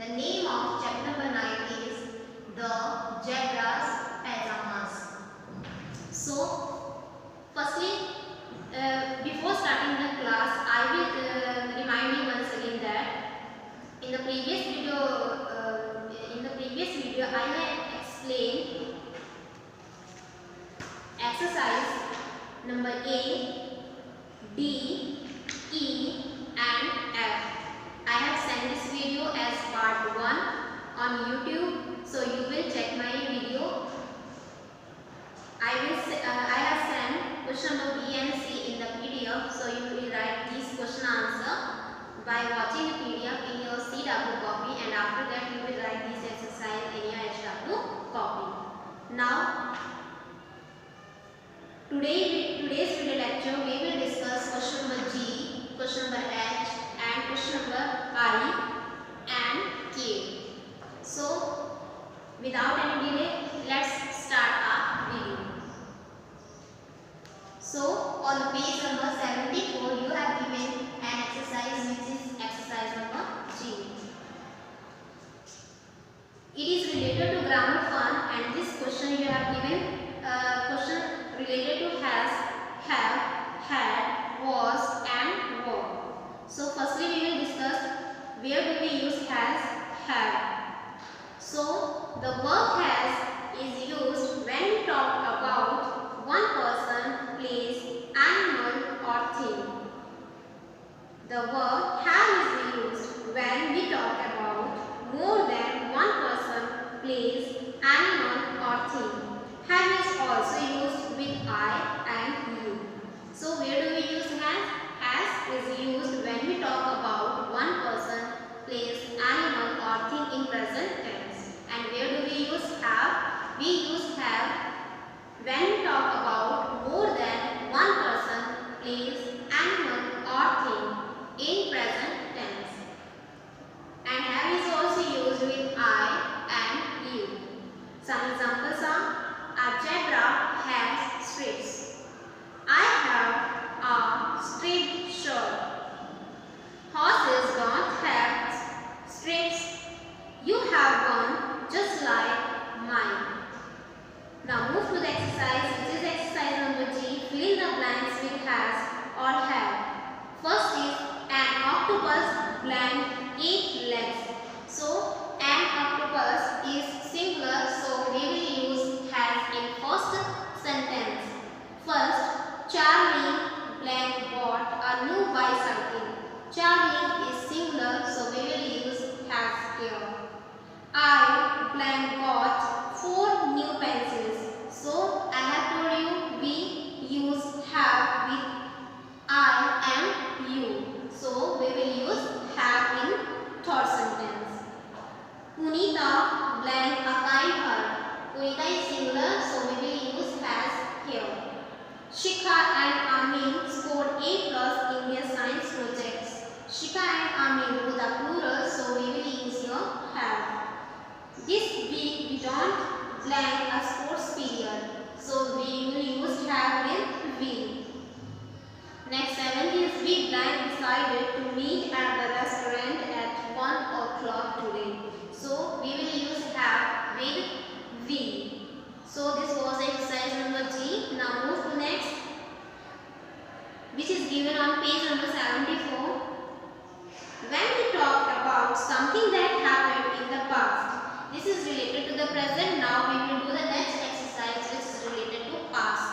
The name of chapter number 9 is The Zebra's Pajamas. So, firstly, before starting the class, I will remind you once again that in the previous video, I had explained exercise number A, D, E and F. I have sent this video as part 1 on YouTube, so you will check my video. I have sent question number B and C in the PDF, so you will write these question answer by watching the PDF in your CW copy, and after that you will write this exercise in your HW copy. Now, today's video lecture we will discuss question number G, question number H and question number I and K. So, without any delay, let's start our video. So, on page number 74, you have given an exercise which is exercise number G. It is related to grammar fun, and this question you have given question related to has, have, had, was and were. So firstly we will discuss where do we use has, have. So the verb has is used when we talk about one person, place, animal or thing. The verb have is used when we talk about more than one person, place, animal or thing. Have is also used with I and you. So where do we use has? Has is used when we talk about one person, place, animal or thing in present tense. And where do we use have? We use have when we talk about more than one person, place, animal or thing in present tense. And have is also used with I and you. Some examples are: a zebra has stripes. I have a striped shirt. Horses don't have stripes. You have one just like mine. Now move to the exercise, which is exercise number G. Fill in the blanks with has or have. First is an octopus blank 8 legs. So an octopus is singular, so we will use has in first sentence. First, Charlie blank bought a new bicycle. Charlie is singular, so we will use has here. I blank got 4 new pencils. So I have told you we use have with I and you. So we will use have in third sentence. Punita blank a kind heart. Punita is singular, so we will use has here. Shikha and Amin scored A+ in their science projects. Shikha and Amin both are plural, so we will use your have. This week we don't blank a sports period, so we will use have with we. Next, 7th is we blank decided to meet at the restaurant at 1 o'clock today. So we will use have with we. So this was exercise number G. Now move to next, which is given on page number 74. When we talk about something that happened in the past, this is related to the present. Now we will do the next exercise, which is related to past.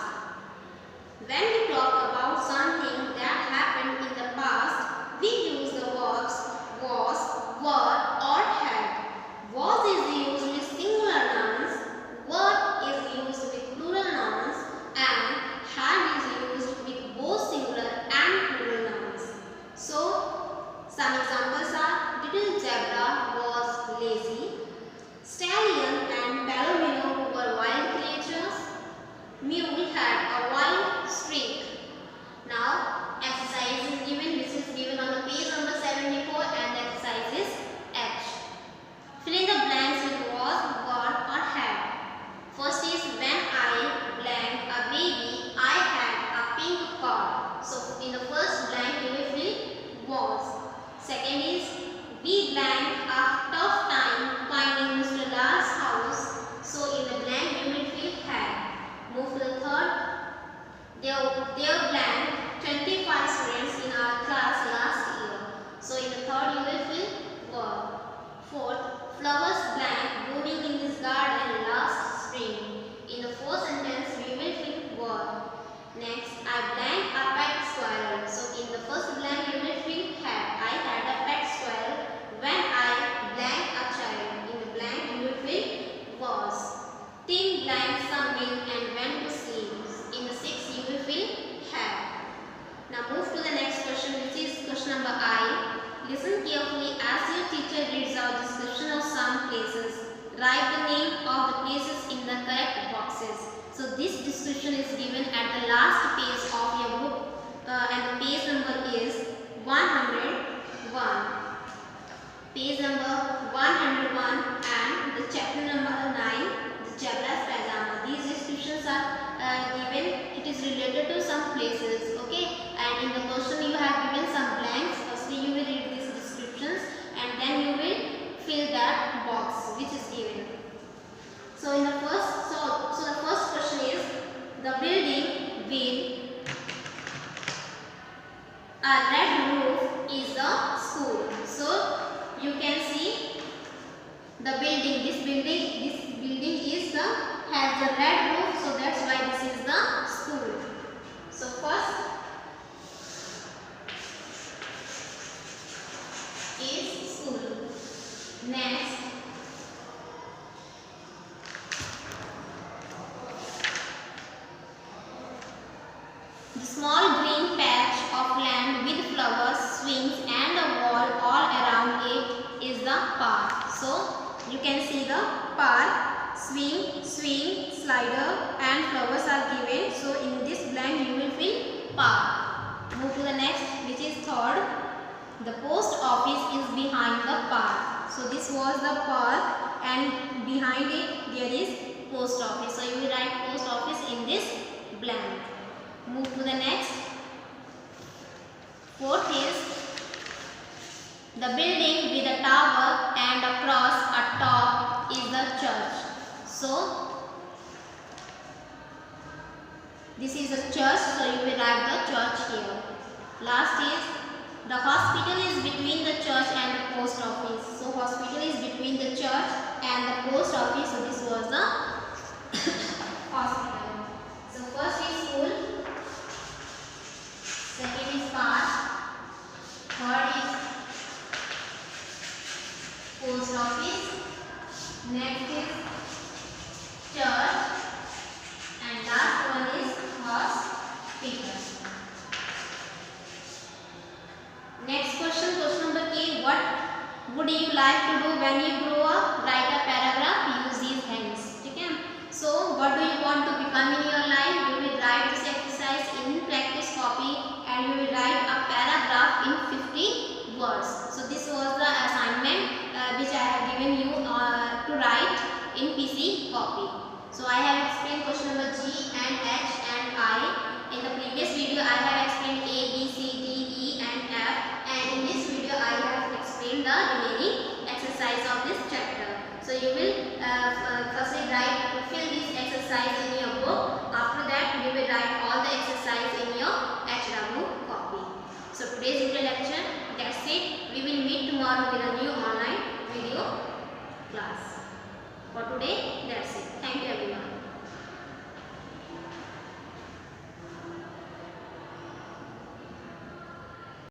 When we talk about something that happened in the past, we use the verbs was, were or had. Was is used with singular nouns, were is used with plural nouns, and had is used with both singular and plural nouns. So, some examples are: little zebra was lazy, stallion and palomino description is given at the last page of your book, and the page number is 101. Page number 101 and the chapter number 9, the Jabla's Pajama. These descriptions are given. It is related to some places. Okay, and in the question you have given some blanks. Firstly you will read these descriptions and then you will fill that box which is given. So in the first, so the first question is, the building with a red roof is the school. So you can see the building. This building is the has the red roof. So that's why this is the school. So first is school. Next, the small green patch of land with flowers, swings and a wall all around it is the park. So you can see the park, swing, slider and flowers are given. So in this blank you will fill park. Move to the next, which is third. The post office is behind the park. So this was the park and behind it there is post office. So you will write post office in this blank. Move to the next. Fourth is, the building with a tower and a cross atop is the church. So this is a church, so you will write the church here. Last is, the hospital is between the church and the post office. So hospital is between the church and the post office. So this was the hospital. So first is school, second is park, third is post office, next is church, and last one is hospital. Next question, question number 8. What would you like to do when you grow up? Write a paragraph, use these hands. Okay? So what do you want to become in your life? You will write this exercise in practice copy and you will write a paragraph in 50 words. So this was the assignment which I have given you to write in PC copy. So I have explained question number G and H and I. In the previous video I have explained A, B, C, D, E and F, and in this video I have explained the remaining exercise of this chapter. So you will firstly fill this exercise in your book. After that you will write all the exercise in your HW copy. So today's video lecture, that's it. We will meet tomorrow with a new online video class. For today, that's it. Thank you everyone.